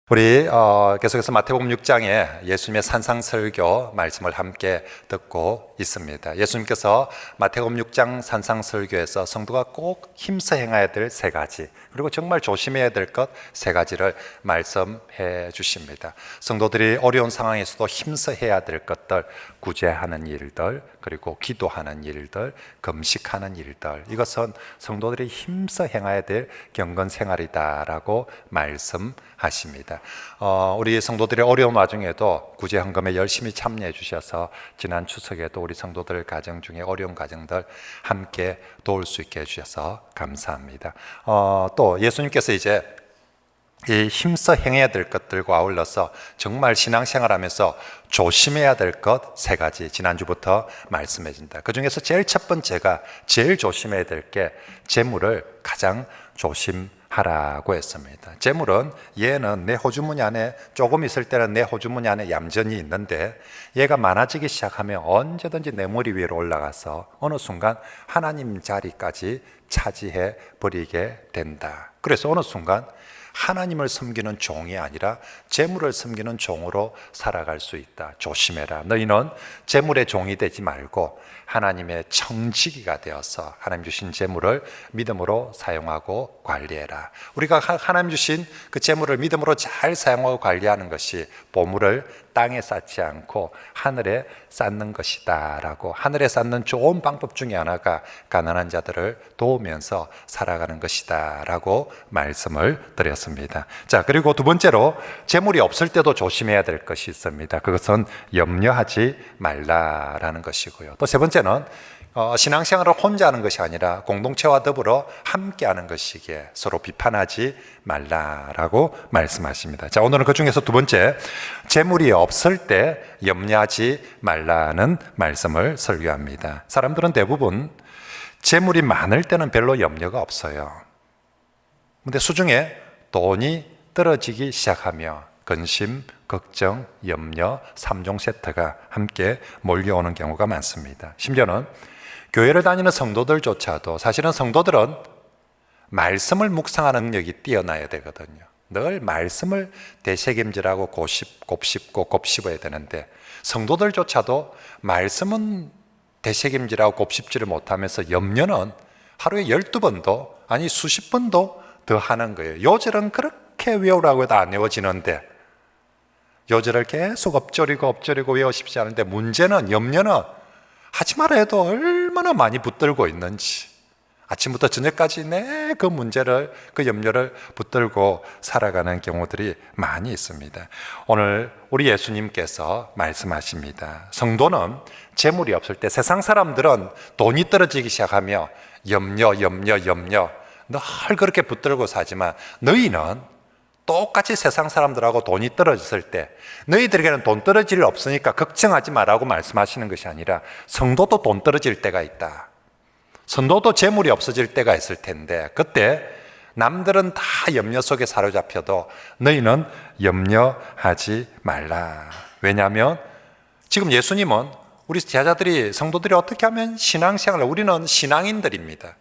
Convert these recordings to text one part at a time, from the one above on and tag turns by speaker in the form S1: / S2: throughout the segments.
S1: 우리 계속해서 마태복음 6장에 예수님의 산상설교 말씀을 함께 듣고 있습니다. 예수님께서 마태복음 6장 산상설교에서 성도가 꼭 힘써 행해야 될 세 가지, 그리고 정말 조심해야 될 것 세 가지를 말씀해 주십니다. 성도들이 어려운 상황에서도 힘써 해야 될 것들, 구제하는 일들, 그리고 기도하는 일들, 금식하는 일들, 이것은 성도들이 힘써 행해야 될 경건 생활이다라고 말씀하십니다. 우리 성도들의 어려운 와중에도 구제 헌금에 열심히 참여해 주셔서 지난 추석에도 우리 성도들 가정 중에 어려운 가정들 함께 도울 수 있게 해주셔서 감사합니다. 또 예수님께서 이제 이 힘써 행해야 될 것들과 아울러서 정말 신앙생활하면서 조심해야 될 것 세 가지 지난주부터 말씀해 준다. 그 중에서 제일 첫 번째가, 제일 조심해야 될 게 재물을 가장 조심하라고 했습니다. 재물은 얘는 내 호주머니 안에 조금 있을 때는 내 호주머니 안에 얌전히 있는데, 얘가 많아지기 시작하면 언제든지 내 머리 위로 올라가서 어느 순간 하나님 자리까지 차지해 버리게 된다. 그래서 어느 순간 하나님을 섬기는 종이 아니라 재물을 섬기는 종으로 살아갈 수 있다. 조심해라. 너희는 재물의 종이 되지 말고 하나님의 청지기가 되어서 하나님 주신 재물을 믿음으로 사용하고 관리해라. 우리가 하나님 주신 그 재물을 믿음으로 잘 사용하고 관리하는 것이 보물을 땅에 쌓지 않고 하늘에 쌓는 것이다 라고, 하늘에 쌓는 좋은 방법 중에 하나가 가난한 자들을 도우면서 살아가는 것이다 라고 말씀을 드렸습니다. 자, 그리고 두 번째로 재물이 없을 때도 조심해야 될 것이 있습니다. 그것은 염려하지 말라라는 것이고요. 또 세 번째는 신앙생활을 혼자 하는 것이 아니라 공동체와 더불어 함께 하는 것이기에 서로 비판하지 말라라고 말씀하십니다. 자, 오늘은 그 중에서 두 번째, 재물이 없을 때 염려하지 말라는 말씀을 설교합니다. 사람들은 대부분 재물이 많을 때는 별로 염려가 없어요. 근데 수중에 돈이 떨어지기 시작하며 근심, 걱정, 염려, 3종 세트가 함께 몰려오는 경우가 많습니다. 심지어는 교회를 다니는 성도들조차도, 사실은 성도들은 말씀을 묵상하는 능력이 뛰어나야 되거든요. 늘 말씀을 되새김질하고 곱씹고 곱씹어야 되는데, 성도들조차도 말씀은 되새김질하고 곱씹지를 못하면서 염려는 하루에 12번도 아니 수십 번도 더 하는 거예요. 요절은 그렇게 외우라고 해도 안 외워지는데, 요절을 계속 엎조리고 외우십시 하는데, 문제는, 염려는 하지 말아 해도 얼마나 많이 붙들고 있는지, 아침부터 저녁까지 그 문제를, 그 염려를 붙들고 살아가는 경우들이 많이 있습니다. 오늘 우리 예수님께서 말씀하십니다. 성도는 재물이 없을 때, 세상 사람들은 돈이 떨어지기 시작하며 염려 늘 그렇게 붙들고 사지만, 너희는 똑같이 세상 사람들하고 돈이 떨어졌을 때 너희들에게는 돈 떨어질 일 없으니까 걱정하지 마라고 말씀하시는 것이 아니라, 성도도 돈 떨어질 때가 있다. 성도도 재물이 없어질 때가 있을 텐데, 그때 남들은 다 염려 속에 사로잡혀도 너희는 염려하지 말라. 왜냐하면 지금 예수님은 우리 제자들이, 성도들이 어떻게 하면 신앙생활을, 우리는 신앙인들입니다.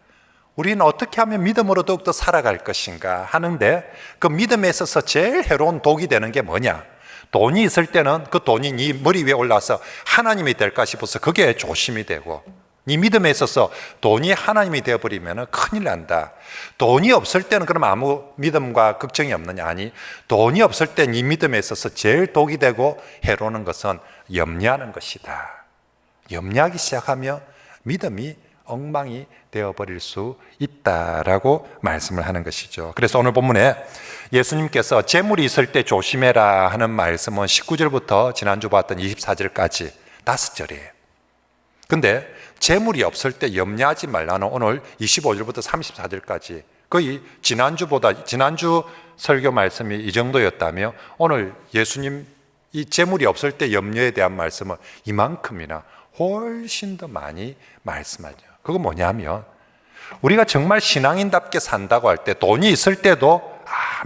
S1: 우리는 어떻게 하면 믿음으로 더욱더 살아갈 것인가 하는데, 그 믿음에 있어서 제일 해로운 독이 되는 게 뭐냐? 돈이 있을 때는 그 돈이 네 머리 위에 올라와서 하나님이 될까 싶어서 그게 조심이 되고, 네 믿음에 있어서 돈이 하나님이 되어버리면 큰일 난다. 돈이 없을 때는 그럼 아무 믿음과 걱정이 없느냐? 아니, 돈이 없을 때 네 믿음에 있어서 제일 독이 되고 해로운 것은 염려하는 것이다. 염려하기 시작하면 믿음이 엉망이 되어버릴 수 있다라고 말씀을 하는 것이죠. 그래서 오늘 본문에 예수님께서 재물이 있을 때 조심해라 하는 말씀은 19절부터 지난주 봤던 24절까지 5절이에요. 근데 재물이 없을 때 염려하지 말라는 오늘 25절부터 34절까지 거의 지난주 설교 말씀이 이 정도였다며, 오늘 예수님 이 재물이 없을 때 염려에 대한 말씀은 이만큼이나 훨씬 더 많이 말씀하죠. 그거 뭐냐면, 우리가 정말 신앙인답게 산다고 할 때 돈이 있을 때도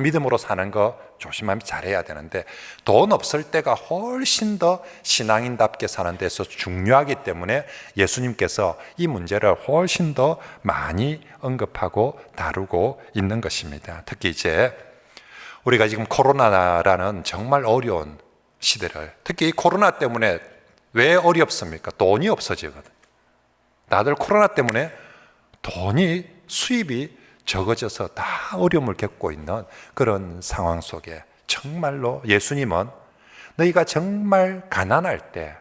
S1: 믿음으로 사는 거 조심하면 잘해야 되는데, 돈 없을 때가 훨씬 더 신앙인답게 사는 데서 중요하기 때문에 예수님께서 이 문제를 훨씬 더 많이 언급하고 다루고 있는 것입니다. 특히 이제 우리가 지금 코로나라는 정말 어려운 시대를, 특히 이 코로나 때문에 왜 어렵습니까? 돈이 없어지거든. 다들 코로나 때문에 돈이, 수입이 적어져서 다 어려움을 겪고 있는 그런 상황 속에 정말로 예수님은 너희가 정말 가난할 때,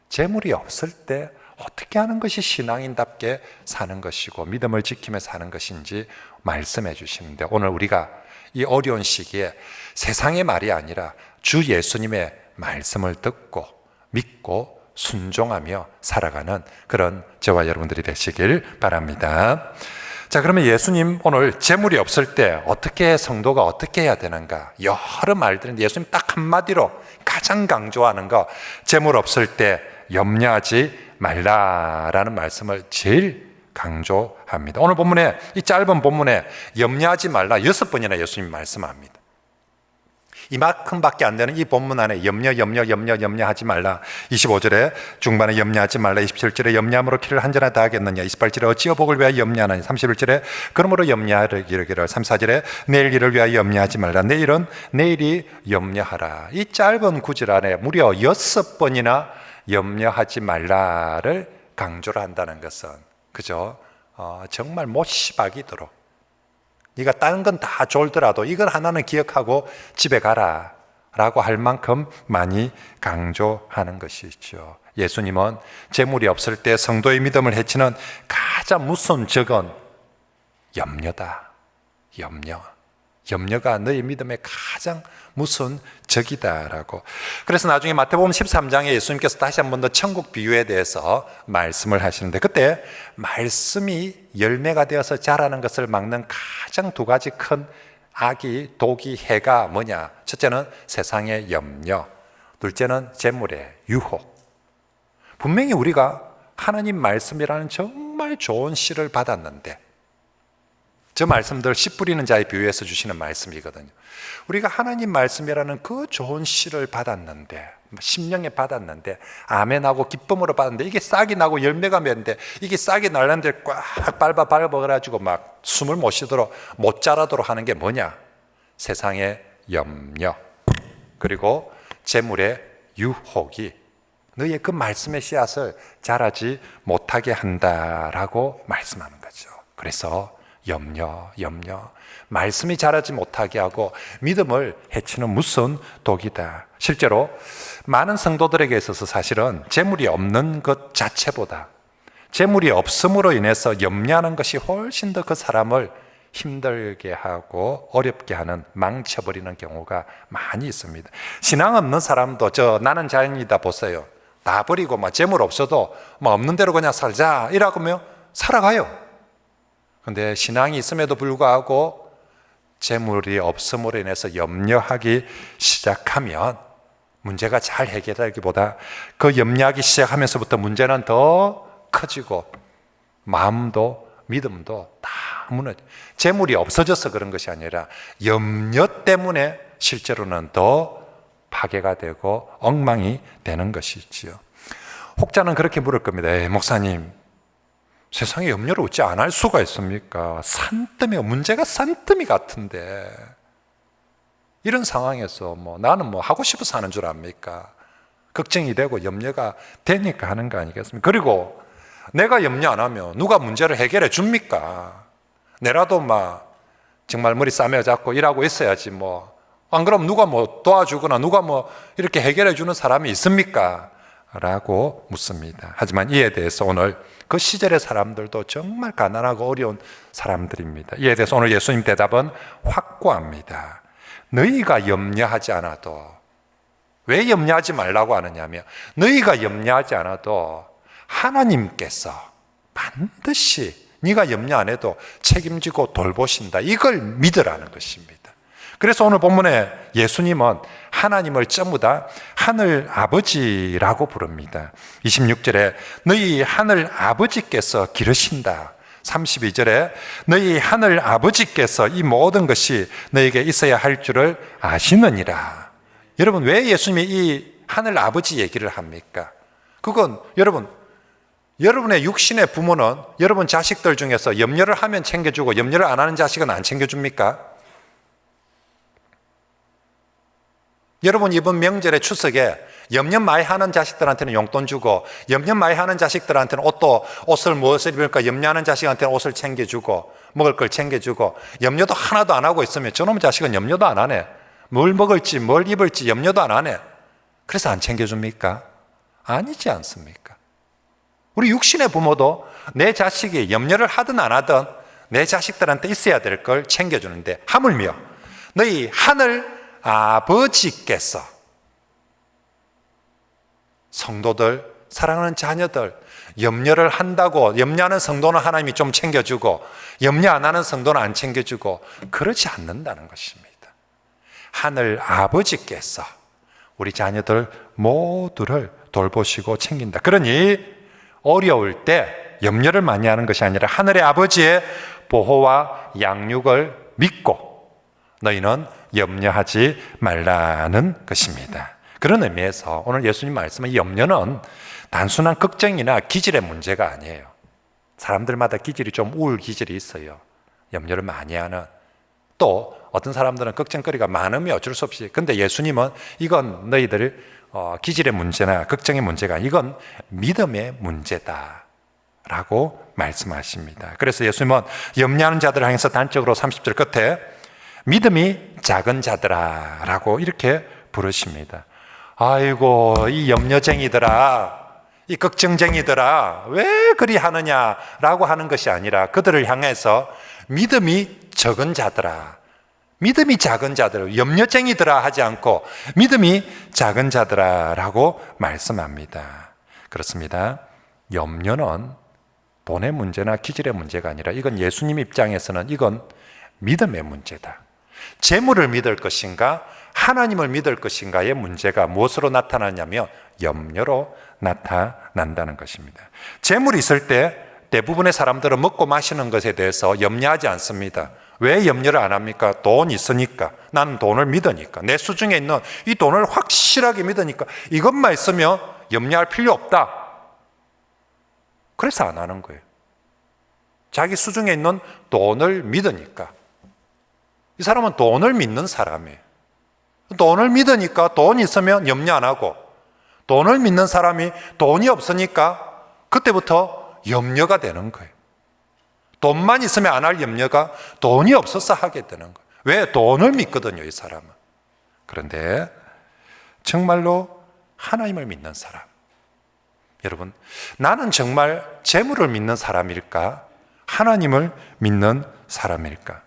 S1: 재물이 없을 때 어떻게 하는 것이 신앙인답게 사는 것이고 믿음을 지키며 사는 것인지 말씀해 주시는데, 오늘 우리가 이 어려운 시기에 세상의 말이 아니라 주 예수님의 말씀을 듣고 믿고 순종하며 살아가는 그런 저와 여러분들이 되시길 바랍니다. 자, 그러면 예수님 오늘 재물이 없을 때 어떻게, 성도가 어떻게 해야 되는가? 여러 말들인데 예수님 딱 한마디로 가장 강조하는 거, 재물 없을 때 염려하지 말라라는 말씀을 제일 강조합니다. 오늘 본문에, 이 짧은 본문에 염려하지 말라 6번이나 예수님이 말씀합니다. 이만큼밖에 안 되는 이 본문 안에 염려하지 말라. 25절에 중반에 염려하지 말라. 27절에 염려함으로 키를 한전에 다하겠느냐. 28절에 어찌여 복을 위하여 염려하느냐. 31절에 그러므로 염려하기를. 3, 4절에 내일 일을 위하여 염려하지 말라. 내일은 내일이 염려하라. 이 짧은 구절 안에 무려 6번이나 염려하지 말라를 강조를 한다는 것은, 그죠? 정말 못시박이도록 네가 다른 건 다 졸더라도 이걸 하나는 기억하고 집에 가라 라고 할 만큼 많이 강조하는 것이죠. 예수님은 재물이 없을 때 성도의 믿음을 해치는 가장 무서운 적은 염려다. 염려가 너의 믿음의 가장 무서운 적이다라고. 그래서 나중에 마태복음 13장에 예수님께서 다시 한 번 더 천국 비유에 대해서 말씀을 하시는데, 그때 말씀이 열매가 되어서 자라는 것을 막는 가장 두 가지 큰 악이, 독이, 해가 뭐냐? 첫째는 세상의 염려, 둘째는 재물의 유혹. 분명히 우리가 하나님 말씀이라는 정말 좋은 씨를 받았는데, 저 말씀들 씨 뿌리는 자의 비유에서 주시는 말씀이거든요. 우리가 하나님 말씀이라는 그 좋은 씨를 받았는데, 심령에 받았는데, 아멘하고 기쁨으로 받았는데, 이게 싹이 나고 열매가 맺는데, 이게 싹이 날는데 꽉 밟아가지고 막 숨을 못 쉬도록, 못 자라도록 하는 게 뭐냐? 세상의 염려, 그리고 재물의 유혹이 너희의 그 말씀의 씨앗을 자라지 못하게 한다라고 말씀하는 거죠. 그래서 염려, 말씀이 자라지 못하게 하고 믿음을 해치는 무서운 독이다. 실제로 많은 성도들에게 있어서 사실은 재물이 없는 것 자체보다 재물이 없음으로 인해서 염려하는 것이 훨씬 더 그 사람을 힘들게 하고 어렵게 하는, 망쳐버리는 경우가 많이 있습니다. 신앙 없는 사람도 나는 자연이다 보세요. 다 버리고 재물 없어도 없는 대로 그냥 살자 이라고 하면 살아가요. 근데 신앙이 있음에도 불구하고 재물이 없음으로 인해서 염려하기 시작하면 문제가 잘 해결되기보다 그 염려하기 시작하면서부터 문제는 더 커지고 마음도 믿음도 다 무너져. 재물이 없어져서 그런 것이 아니라 염려 때문에 실제로는 더 파괴가 되고 엉망이 되는 것이지요. 혹자는 그렇게 물을 겁니다. 목사님, 세상에 염려를 어찌 안 할 수가 있습니까? 산더미, 문제가 산더미 같은데 이런 상황에서 나는 하고 싶어서 하는 줄 압니까? 걱정이 되고 염려가 되니까 하는 거 아니겠습니까? 그리고 내가 염려 안 하면 누가 문제를 해결해 줍니까? 내라도 정말 머리 싸매어 잡고 일하고 있어야지 안 그러면 누가 도와주거나 누가 이렇게 해결해 주는 사람이 있습니까? 라고 묻습니다. 하지만 이에 대해서 오늘 그 시절의 사람들도 정말 가난하고 어려운 사람들입니다. 이에 대해서 오늘 예수님 대답은 확고합니다. 너희가 염려하지 않아도, 왜 염려하지 말라고 하느냐면, 너희가 염려하지 않아도 하나님께서 반드시 네가 염려 안 해도 책임지고 돌보신다, 이걸 믿으라는 것입니다. 그래서 오늘 본문에 예수님은 하나님을 전부 다 하늘 아버지라고 부릅니다. 26절에 너희 하늘 아버지께서 기르신다. 32절에 너희 하늘 아버지께서 이 모든 것이 너에게 있어야 할 줄을 아시느니라. 여러분, 왜 예수님이 이 하늘 아버지 얘기를 합니까? 그건 여러분의 육신의 부모는 여러분 자식들 중에서 염려를 하면 챙겨주고 염려를 안 하는 자식은 안 챙겨줍니까? 여러분 이번 명절에 추석에 염려 많이 하는 자식들한테는 용돈 주고 염려 많이 하는 자식들한테는 옷을 무엇을 입을까 염려하는 자식한테는 옷을 챙겨주고 먹을 걸 챙겨주고 염려도 하나도 안 하고 있으면 저놈 자식은 염려도 안 하네. 뭘 먹을지 뭘 입을지 염려도 안 하네. 그래서 안 챙겨줍니까? 아니지 않습니까? 우리 육신의 부모도 내 자식이 염려를 하든 안 하든 내 자식들한테 있어야 될 걸 챙겨주는데 하물며 너희 하늘 아버지께서 성도들, 사랑하는 자녀들 염려를 한다고 염려하는 성도는 하나님이 좀 챙겨주고 염려 안 하는 성도는 안 챙겨주고 그렇지 않는다는 것입니다. 하늘 아버지께서 우리 자녀들 모두를 돌보시고 챙긴다. 그러니 어려울 때 염려를 많이 하는 것이 아니라 하늘의 아버지의 보호와 양육을 믿고 너희는 염려하지 말라는 것입니다. 그런 의미에서 오늘 예수님 말씀은 이 염려는 단순한 걱정이나 기질의 문제가 아니에요. 사람들마다 기질이 좀 우울 기질이 있어요. 염려를 많이 하는. 또 어떤 사람들은 걱정거리가 많으면 어쩔 수 없이. 근데 예수님은 이건 너희들 기질의 문제나 걱정의 문제가 아니라 이건 믿음의 문제다 라고 말씀하십니다. 그래서 예수님은 염려하는 자들을 향해서 단적으로 30절 끝에 믿음이 작은 자들아 라고 이렇게 부르십니다. 아이고 이 염려쟁이들아, 이 걱정쟁이들아 왜 그리 하느냐라고 하는 것이 아니라 그들을 향해서 믿음이 적은 자들아, 믿음이 작은 자들, 염려쟁이들아 하지 않고 믿음이 작은 자들아 라고 말씀합니다. 그렇습니다. 염려는 돈의 문제나 기질의 문제가 아니라 이건 예수님 입장에서는 이건 믿음의 문제다. 재물을 믿을 것인가 하나님을 믿을 것인가의 문제가 무엇으로 나타나냐면 염려로 나타난다는 것입니다. 재물이 있을 때 대부분의 사람들은 먹고 마시는 것에 대해서 염려하지 않습니다. 왜 염려를 안 합니까? 돈 있으니까. 나는 돈을 믿으니까. 내 수중에 있는 이 돈을 확실하게 믿으니까 이것만 있으면 염려할 필요 없다. 그래서 안 하는 거예요. 자기 수중에 있는 돈을 믿으니까. 이 사람은 돈을 믿는 사람이에요. 돈을 믿으니까 돈 있으면 염려 안 하고 돈을 믿는 사람이 돈이 없으니까 그때부터 염려가 되는 거예요. 돈만 있으면 안 할 염려가 돈이 없어서 하게 되는 거예요. 왜? 돈을 믿거든요, 이 사람은. 그런데 정말로 하나님을 믿는 사람. 여러분, 나는 정말 재물을 믿는 사람일까? 하나님을 믿는 사람일까?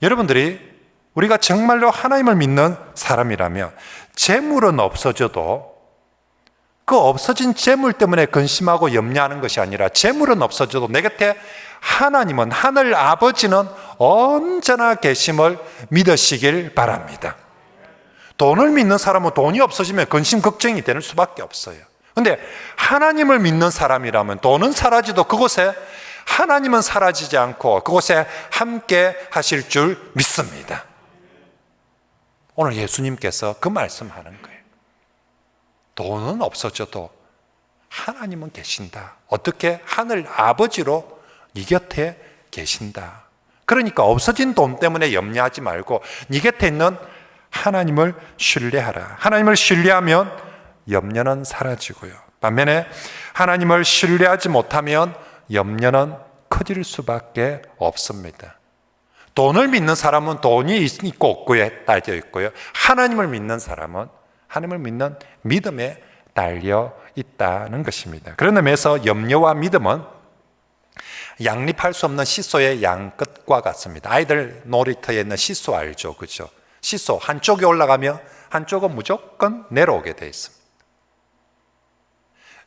S1: 여러분들이 우리가 정말로 하나님을 믿는 사람이라면 재물은 없어져도 그 없어진 재물 때문에 근심하고 염려하는 것이 아니라 재물은 없어져도 내 곁에 하나님은, 하늘 아버지는 언제나 계심을 믿으시길 바랍니다. 돈을 믿는 사람은 돈이 없어지면 근심 걱정이 되는 수밖에 없어요. 그런데 하나님을 믿는 사람이라면 돈은 사라지도 그곳에 하나님은 사라지지 않고 그곳에 함께 하실 줄 믿습니다. 오늘 예수님께서 그 말씀하는 거예요. 돈은 없어져도 하나님은 계신다. 어떻게? 하늘 아버지로 네 곁에 계신다. 그러니까 없어진 돈 때문에 염려하지 말고 네 곁에 있는 하나님을 신뢰하라. 하나님을 신뢰하면 염려는 사라지고요. 반면에 하나님을 신뢰하지 못하면 염려는 커질 수밖에 없습니다. 돈을 믿는 사람은 돈이 있고 없고에 딸려 있고요. 하나님을 믿는 사람은 하나님을 믿는 믿음에 달려 있다는 것입니다. 그런 의미에서 염려와 믿음은 양립할 수 없는 시소의 양끝과 같습니다. 아이들 놀이터에 있는 시소 알죠? 그죠? 시소 한쪽이 올라가면 한쪽은 무조건 내려오게 되어 있습니다.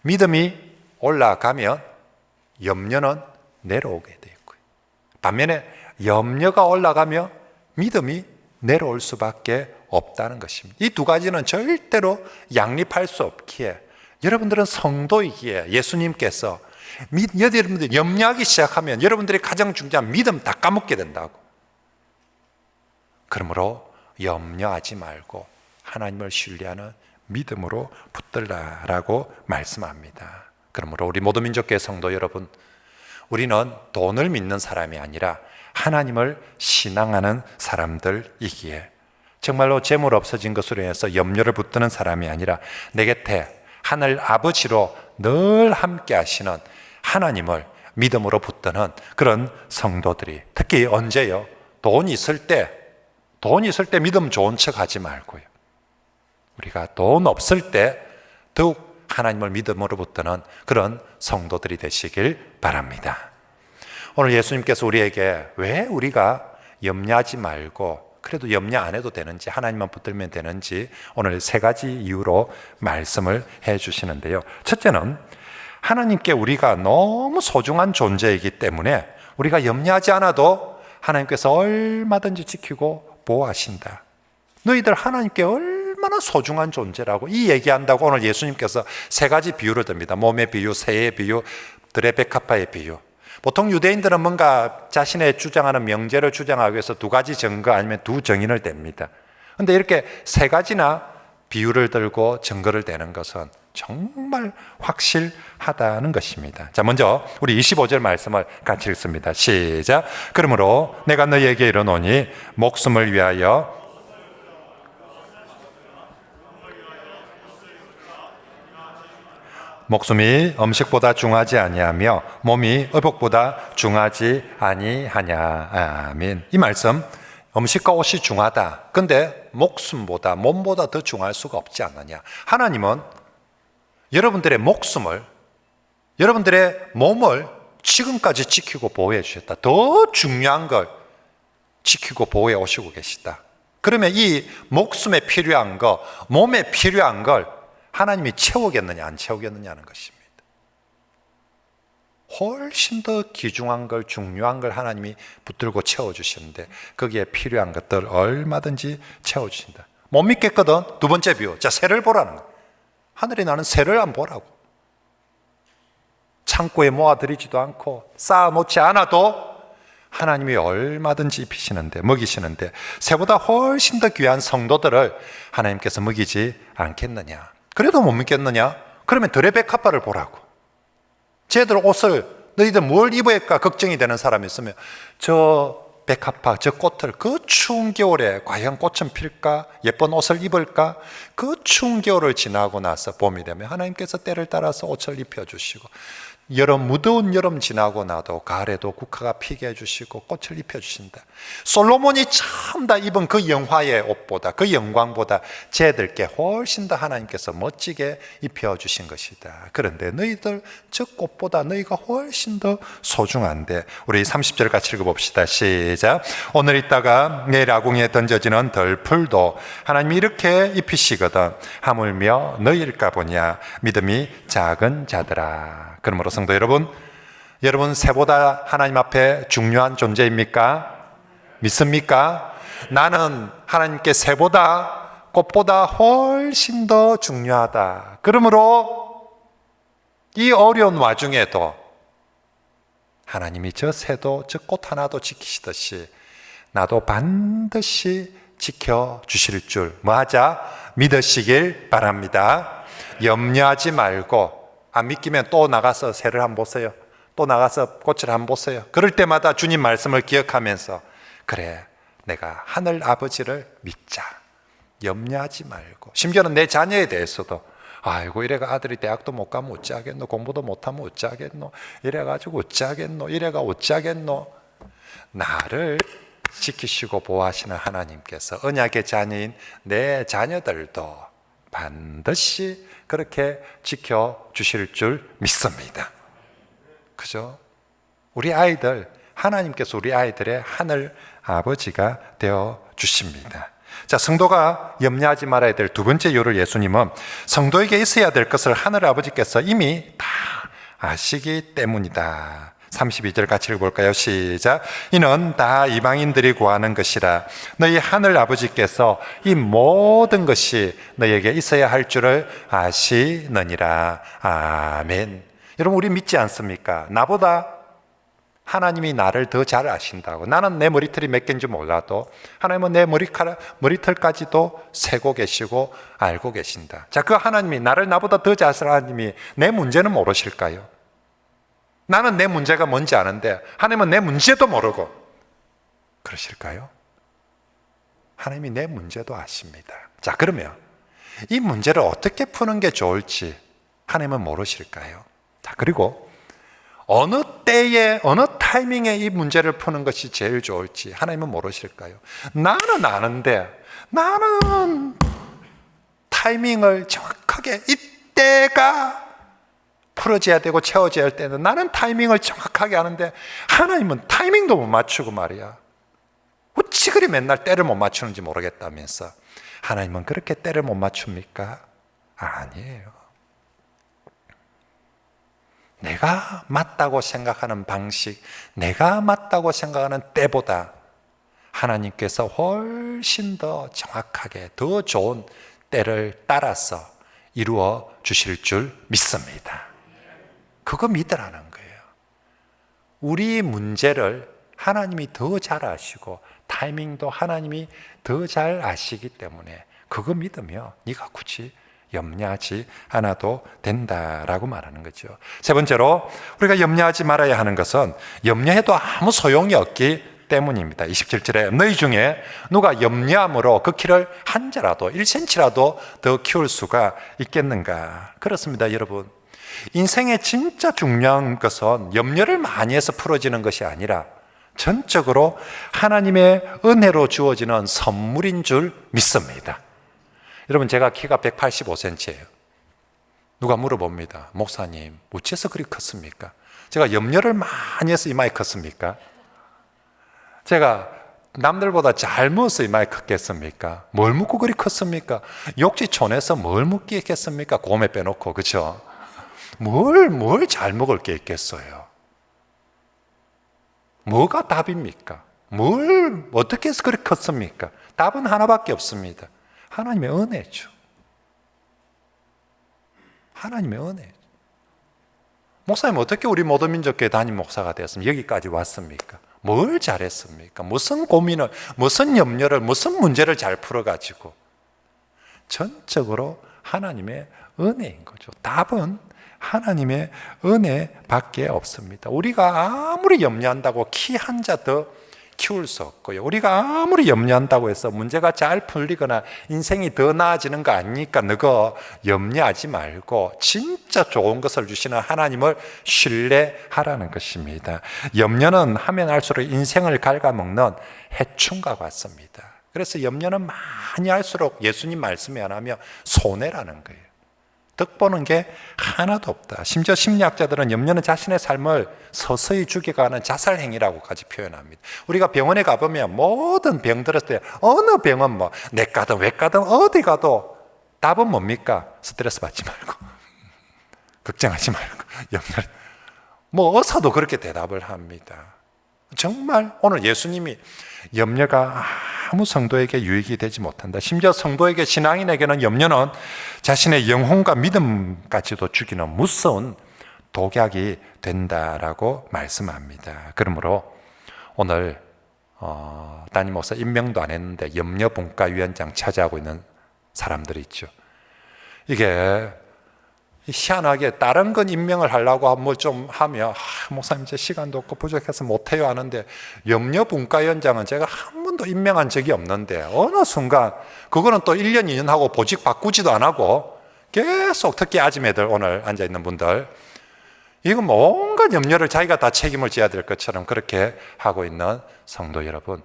S1: 믿음이 올라가면 염려는 내려오게 되어 있고요. 반면에 염려가 올라가면 믿음이 내려올 수밖에 없다는 것입니다. 이 두 가지는 절대로 양립할 수 없기에 여러분들은 성도이기에 예수님께서 여러분들이 염려하기 시작하면 여러분들이 가장 중요한 믿음 다 까먹게 된다고. 그러므로 염려하지 말고 하나님을 신뢰하는 믿음으로 붙들라라고 말씀합니다. 그러므로 우리 모든 민족교회 성도 여러분, 우리는 돈을 믿는 사람이 아니라 하나님을 신앙하는 사람들이기에 정말로 재물 없어진 것으로 인해서 염려를 붙드는 사람이 아니라 내 곁에 하늘 아버지로 늘 함께 하시는 하나님을 믿음으로 붙드는 그런 성도들이, 특히 언제요? 돈 있을 때 믿음 좋은 척 하지 말고요. 우리가 돈 없을 때 더욱 하나님을 믿음으로 붙드는 그런 성도들이 되시길 바랍니다. 오늘 예수님께서 우리에게 왜 우리가 염려하지 말고 그래도 염려 안 해도 되는지, 하나님만 붙들면 되는지 오늘 세 가지 이유로 말씀을 해 주시는데요. 첫째는 하나님께 우리가 너무 소중한 존재이기 때문에 우리가 염려하지 않아도 하나님께서 얼마든지 지키고 보호하신다. 너희들 하나님께 얼마나 소중한 존재라고 이 얘기한다고 오늘 예수님께서 세 가지 비유를 듭니다. 몸의 비유, 새의 비유, 드레베카파의 비유. 보통 유대인들은 뭔가 자신의 주장하는 명제를 주장하기 위해서 두 가지 증거 아니면 두 정인을 댑니다. 그런데 이렇게 세 가지나 비유를 들고 증거를 대는 것은 정말 확실하다는 것입니다. 자, 먼저 우리 25절 말씀을 같이 읽습니다. 시작. 그러므로 내가 너희에게 이르노니 목숨을 위하여 목숨이 음식보다 중하지 아니하며 몸이 의복보다 중하지 아니하냐. 아멘. 이 말씀, 음식과 옷이 중하다. 근데 목숨보다 몸보다 더 중할 수가 없지 않느냐. 하나님은 여러분들의 목숨을, 여러분들의 몸을 지금까지 지키고 보호해 주셨다. 더 중요한 걸 지키고 보호해 오시고 계시다. 그러면 이 목숨에 필요한 거, 몸에 필요한 걸 하나님이 채우겠느냐 안 채우겠느냐는 것입니다. 훨씬 더 귀중한 걸, 중요한 걸 하나님이 붙들고 채워주시는데 거기에 필요한 것들 얼마든지 채워주신다. 못 믿겠거든. 두 번째 비유. 자, 새를 보라는 거예요. 하늘에 나는 새를 안 보라고. 창고에 모아들이지도 않고 쌓아놓지 않아도 하나님이 얼마든지 입히시는데, 먹이시는데 새보다 훨씬 더 귀한 성도들을 하나님께서 먹이지 않겠느냐. 그래도 못 믿겠느냐? 그러면 드레베카파를 보라고. 쟤들 옷을 너희들 뭘 입어야 할까 걱정이 되는 사람이 있으면 저 백합화, 저 꽃을 그 추운 겨울에 과연 꽃은 필까? 예쁜 옷을 입을까? 그 추운 겨울을 지나고 나서 봄이 되면 하나님께서 때를 따라서 옷을 입혀주시고, 무더운 여름 지나고 나도 가을에도 국화가 피게 해주시고 꽃을 입혀주신다. 솔로몬이 처음 다 입은 그 영화의 옷보다, 그 영광보다 쟤들께 훨씬 더 하나님께서 멋지게 입혀주신 것이다. 그런데 너희들 저 꽃보다 너희가 훨씬 더 소중한데, 우리 30절 같이 읽어봅시다. 시작. 오늘 있다가 내일 아궁이에 던져지는 덜풀도 하나님이 이렇게 입히시거든 하물며 너희일까 보냐 믿음이 작은 자들아. 그러므로 성도 여러분, 새보다 하나님 앞에 중요한 존재입니까? 믿습니까? 나는 하나님께 새보다, 꽃보다 훨씬 더 중요하다. 그러므로 이 어려운 와중에도 하나님이 저 새도, 저 꽃 하나도 지키시듯이 나도 반드시 지켜주실 줄 뭐하자? 믿으시길 바랍니다. 염려하지 말고, 안 믿기면 또 나가서 새를 한번 보세요. 또 나가서 꽃을 한번 보세요. 그럴 때마다 주님 말씀을 기억하면서 그래, 내가 하늘 아버지를 믿자. 염려하지 말고. 심지어는 내 자녀에 대해서도 아이고 이래가 아들이 대학도 못 가면 어찌하겠노, 공부도 못하면 어찌하겠노, 이래가지고 어찌하겠노, 이래가 어찌하겠노. 나를 지키시고 보호하시는 하나님께서 언약의 자녀인 내 자녀들도 반드시 그렇게 지켜주실 줄 믿습니다. 그죠? 우리 아이들, 하나님께서 우리 아이들의 하늘 아버지가 되어 주십니다. 자, 성도가 염려하지 말아야 될 두 번째 이유를 예수님은 성도에게 있어야 될 것을 하늘 아버지께서 이미 다 아시기 때문이다. 32절 같이 읽어볼까요? 시작. 이는 다 이방인들이 구하는 것이라 너희 하늘 아버지께서 이 모든 것이 너희에게 있어야 할 줄을 아시느니라. 아멘. 여러분, 우리 믿지 않습니까? 나보다 하나님이 나를 더 잘 아신다고. 나는 내 머리털이 몇 개인지 몰라도 하나님은 내 머리털까지도 세고 계시고 알고 계신다. 자, 그 하나님이 나를 나보다 더 잘 아시는 하나님이 내 문제는 모르실까요? 나는 내 문제가 뭔지 아는데 하나님은 내 문제도 모르고 그러실까요? 하나님이 내 문제도 아십니다. 자, 그러면 이 문제를 어떻게 푸는 게 좋을지 하나님은 모르실까요? 자, 그리고 어느 때에, 어느 타이밍에 이 문제를 푸는 것이 제일 좋을지 하나님은 모르실까요? 나는 아는데, 나는 타이밍을 정확하게 이때가 풀어져야 되고 채워져야 할 때는 나는 타이밍을 정확하게 아는데 하나님은 타이밍도 못 맞추고 말이야. 어찌 그리 맨날 때를 못 맞추는지 모르겠다면서. 하나님은 그렇게 때를 못 맞춥니까? 아니에요. 내가 맞다고 생각하는 방식, 내가 맞다고 생각하는 때보다 하나님께서 훨씬 더 정확하게 더 좋은 때를 따라서 이루어 주실 줄 믿습니다. 그거 믿으라는 거예요. 우리 문제를 하나님이 더 잘 아시고 타이밍도 하나님이 더 잘 아시기 때문에 그거 믿으며 네가 굳이 염려하지 않아도 된다라고 말하는 거죠. 세 번째로 우리가 염려하지 말아야 하는 것은 염려해도 아무 소용이 없기 때문입니다. 27절에 너희 중에 누가 염려함으로 그 키를 한 자라도 1cm라도 더 키울 수가 있겠는가? 그렇습니다, 여러분. 인생의 진짜 중요한 것은 염려를 많이 해서 풀어지는 것이 아니라 전적으로 하나님의 은혜로 주어지는 선물인 줄 믿습니다. 여러분, 제가 키가 185cm예요. 누가 물어봅니다. 목사님, 어째서 그리 컸습니까? 제가 염려를 많이 해서 이마에 컸습니까? 제가 남들보다 잘 먹어서 이마에 컸겠습니까? 뭘 먹고 그리 컸습니까? 욕지촌에서 뭘 먹겠습니까? 고메 빼놓고, 그렇죠? 뭘 잘 먹을 게 있겠어요? 뭐가 답입니까? 어떻게 해서 그렇게 컸습니까? 답은 하나밖에 없습니다. 하나님의 은혜죠. 하나님의 은혜. 목사님, 어떻게 우리 모든 민족교회 담임 목사가 되었습니까? 여기까지 왔습니까? 뭘 잘했습니까? 무슨 고민을, 무슨 염려를, 무슨 문제를 잘 풀어가지고 전적으로 하나님의 은혜인 거죠. 답은 하나님의 은혜밖에 없습니다. 우리가 아무리 염려한다고 키 한 자 더 키울 수 없고요. 우리가 아무리 염려한다고 해서 문제가 잘 풀리거나 인생이 더 나아지는 거 아니니까 너거 염려하지 말고 진짜 좋은 것을 주시는 하나님을 신뢰하라는 것입니다. 염려는 하면 할수록 인생을 갉아먹는 해충과 같습니다. 그래서 염려는 많이 할수록 예수님 말씀에 안 하면 손해라는 거예요. 득보는 게 하나도 없다. 심지어 심리학자들은 염려는 자신의 삶을 서서히 죽여가는 자살행위라고까지 표현합니다. 우리가 병원에 가보면 모든 병 들었을 때 어느 병은 뭐 내과든 외과든 어디 가도 답은 뭡니까? 스트레스 받지 말고 걱정하지 말고 염려. 뭐 의사도 그렇게 대답을 합니다. 정말 오늘 예수님이 염려가 아무 성도에게 유익이 되지 못한다. 심지어 성도에게, 신앙인에게는 염려는 자신의 영혼과 믿음까지도 죽이는 무서운 독약이 된다라고 말씀합니다. 그러므로 오늘 담임 목사 임명도 안 했는데 염려분과위원장 차지하고 있는 사람들이 있죠. 이게 희한하게 다른 건 임명을 하려고 뭐 좀 하면 목사님 제 시간도 없고 부족해서 못해요 하는데 염려분과위원장은 제가 한 번도 임명한 적이 없는데 어느 순간 그거는 또 1년 2년 하고 보직 바꾸지도 안 하고 계속, 특히 아침 애들 오늘 앉아있는 분들, 이건 온갖 염려를 자기가 다 책임을 져야 될 것처럼 그렇게 하고 있는 성도 여러분,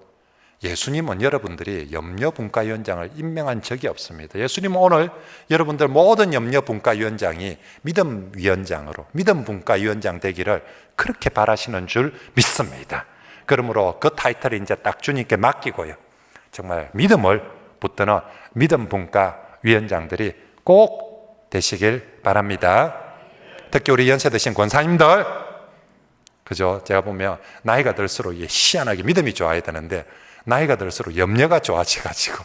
S1: 예수님은 여러분들이 염려분과위원장을 임명한 적이 없습니다. 예수님은 오늘 여러분들 모든 염려분과위원장이 믿음위원장으로, 믿음분과위원장 되기를 그렇게 바라시는 줄 믿습니다. 그러므로 그 타이틀을 이제 딱 주님께 맡기고요, 정말 믿음을 붙드는 믿음분과위원장들이 꼭 되시길 바랍니다. 특히 우리 연세 드신 권사님들, 그죠? 제가 보면 나이가 들수록 희한하게 믿음이 좋아야 되는데 나이가 들수록 염려가 좋아져가지고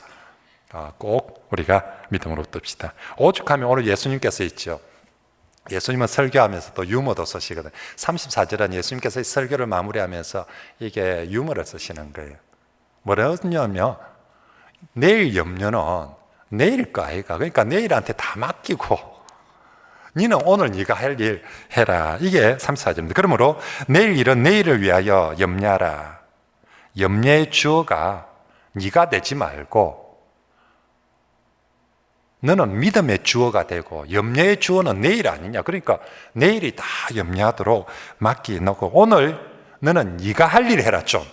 S1: 꼭 우리가 믿음으로 뜹시다. 오죽하면 오늘 예수님께서 있죠. 예수님은 설교하면서 또 유머도 쓰시거든요. 34절은 예수님께서 설교를 마무리하면서 이게 유머를 쓰시는 거예요. 뭐라냐면 내일 염려는 내일 거 아이가, 그러니까 내일한테 다 맡기고 니는 오늘 네가 할 일 해라. 이게 34절입니다. 그러므로 내일 일은 내일을 위하여 염려하라. 염려의 주어가 네가 되지 말고 너는 믿음의 주어가 되고 염려의 주어는 내일 아니냐. 그러니까 내일이 다 염려하도록 맡겨놓고 오늘 너는 네가 할 일 해라 좀.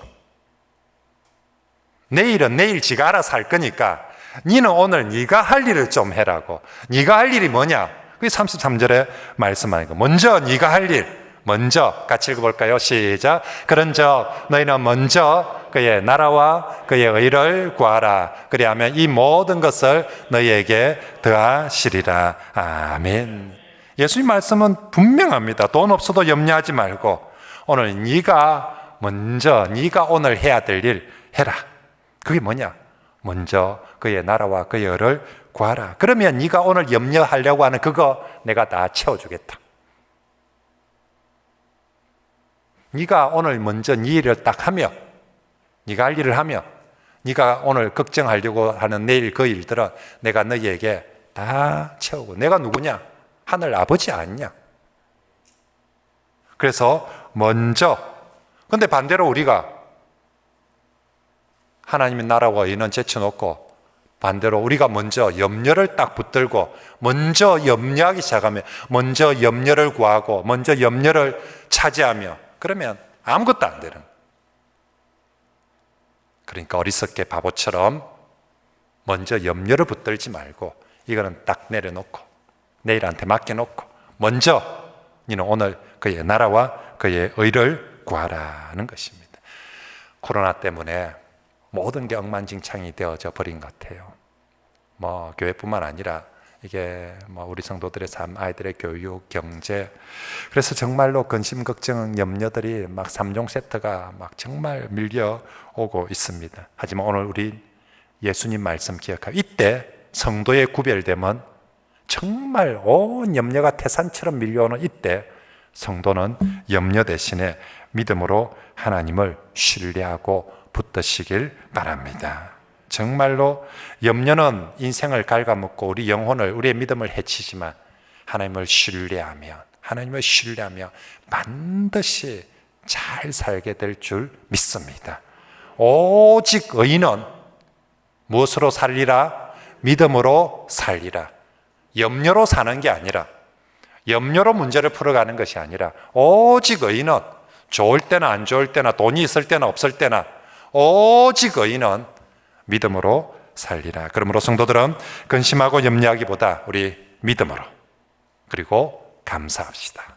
S1: 내일은 내일 지가 알아서 할 거니까 너는 오늘 네가 할 일을 좀 해라고. 네가 할 일이 뭐냐? 그게 33절에 말씀하는 거. 먼저 네가 할 일. 먼저 같이 읽어볼까요? 시작. 그런즉 너희는 먼저 그의 나라와 그의 의를 구하라. 그리하면 이 모든 것을 너희에게 더하시리라. 아멘. 예수님 말씀은 분명합니다. 돈 없어도 염려하지 말고 오늘 네가 먼저 네가 오늘 해야 될 일 해라. 그게 뭐냐? 먼저 그의 나라와 그의 의를 구하라. 그러면 네가 오늘 염려하려고 하는 그거 내가 다 채워주겠다. 네가 오늘 먼저 네 일을 딱 하며 네가 할 일을 하며 네가 오늘 걱정하려고 하는 내일 그 일들은 내가 너희에게 다 채우고. 내가 누구냐? 하늘 아버지 아니냐? 그래서 먼저. 근데 반대로 우리가 하나님의 나라와 의는 제쳐놓고 반대로 우리가 먼저 염려를 딱 붙들고 먼저 염려하기 시작하면 먼저 염려를 구하고 먼저 염려를 차지하며 그러면 아무것도 안 되는. 그러니까 어리석게 바보처럼 먼저 염려를 붙들지 말고 이거는 딱 내려놓고 내일한테 맡겨놓고 먼저 너는 오늘 그의 나라와 그의 의를 구하라는 것입니다. 코로나 때문에 모든 게 엉망진창이 되어져 버린 것 같아요. 교회뿐만 아니라 이게 우리 성도들의 삶, 아이들의 교육, 경제. 그래서 정말로 근심, 걱정, 염려들이 막 3종 세트가 막 정말 밀려오고 있습니다. 하지만 오늘 우리 예수님 말씀 기억하고 이때 성도의 구별됨은 정말 온 염려가 태산처럼 밀려오는 이때 성도는 염려 대신에 믿음으로 하나님을 신뢰하고 붙드시길 바랍니다. 정말로 염려는 인생을 갉아먹고 우리 영혼을, 우리의 믿음을 해치지만 하나님을 신뢰하며 반드시 잘 살게 될 줄 믿습니다. 오직 의인은 무엇으로 살리라? 믿음으로 살리라. 염려로 사는 게 아니라, 염려로 문제를 풀어가는 것이 아니라 오직 의인은 좋을 때나 안 좋을 때나 돈이 있을 때나 없을 때나 오직 의인은 믿음으로 살리라. 그러므로 성도들은 근심하고 염려하기보다 우리 믿음으로 그리고 감사합시다.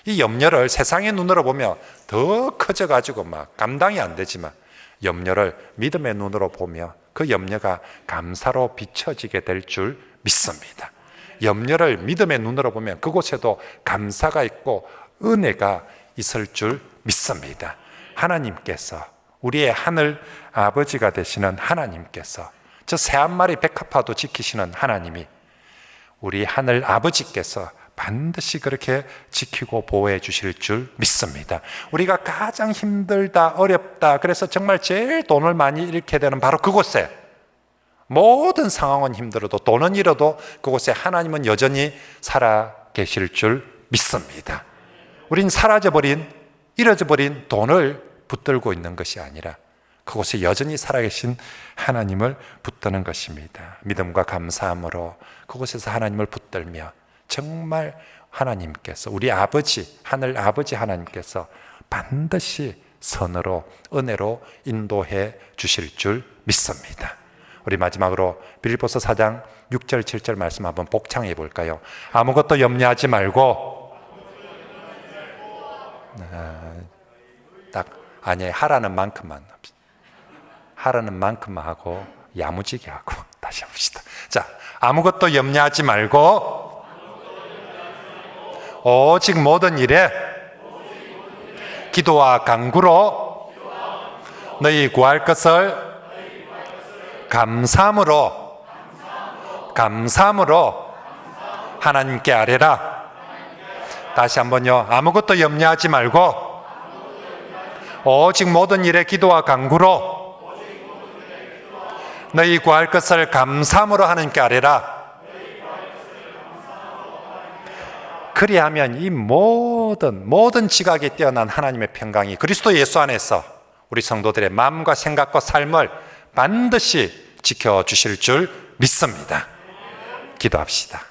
S1: 이 염려를 세상의 눈으로 보면 더 커져가지고 막 감당이 안 되지만 염려를 믿음의 눈으로 보며 그 염려가 감사로 비춰지게 될 줄 믿습니다. 염려를 믿음의 눈으로 보면 그곳에도 감사가 있고 은혜가 있을 줄 믿습니다. 하나님께서, 우리의 하늘 아버지가 되시는 하나님께서, 저 새 한 마리 백합화도 지키시는 하나님이 우리 하늘 아버지께서 반드시 그렇게 지키고 보호해 주실 줄 믿습니다. 우리가 가장 힘들다, 어렵다, 그래서 정말 제일 돈을 많이 잃게 되는 바로 그곳에, 모든 상황은 힘들어도 돈은 잃어도 그곳에 하나님은 여전히 살아 계실 줄 믿습니다. 우린 사라져버린, 잃어져버린 돈을 붙들고 있는 것이 아니라 그곳에 여전히 살아계신 하나님을 붙드는 것입니다. 믿음과 감사함으로 그곳에서 하나님을 붙들며 정말 하나님께서, 우리 아버지, 하늘 아버지 하나님께서 반드시 선으로, 은혜로 인도해 주실 줄 믿습니다. 우리 마지막으로 빌립보서 4장 6절 7절 말씀 한번 복창해 볼까요? 아무것도 염려하지 말고 하라는 만큼만 하라는 만큼만 하고 야무지게 하고 다시 합시다. 자, 아무것도 염려하지 말고 오직 모든 일에 기도와 간구로 너희 구할 것을 감사함으로 하나님께 아뢰라. 다시 한번요. 아무것도 염려하지 말고 오직 모든 일에 기도와 간구로 너희 구할 것을 감사함으로 하나님께 아뢰라. 그리하면 이 모든 지각이 뛰어난 하나님의 평강이 그리스도 예수 안에서 우리 성도들의 마음과 생각과 삶을 반드시 지켜주실 줄 믿습니다. 기도합시다.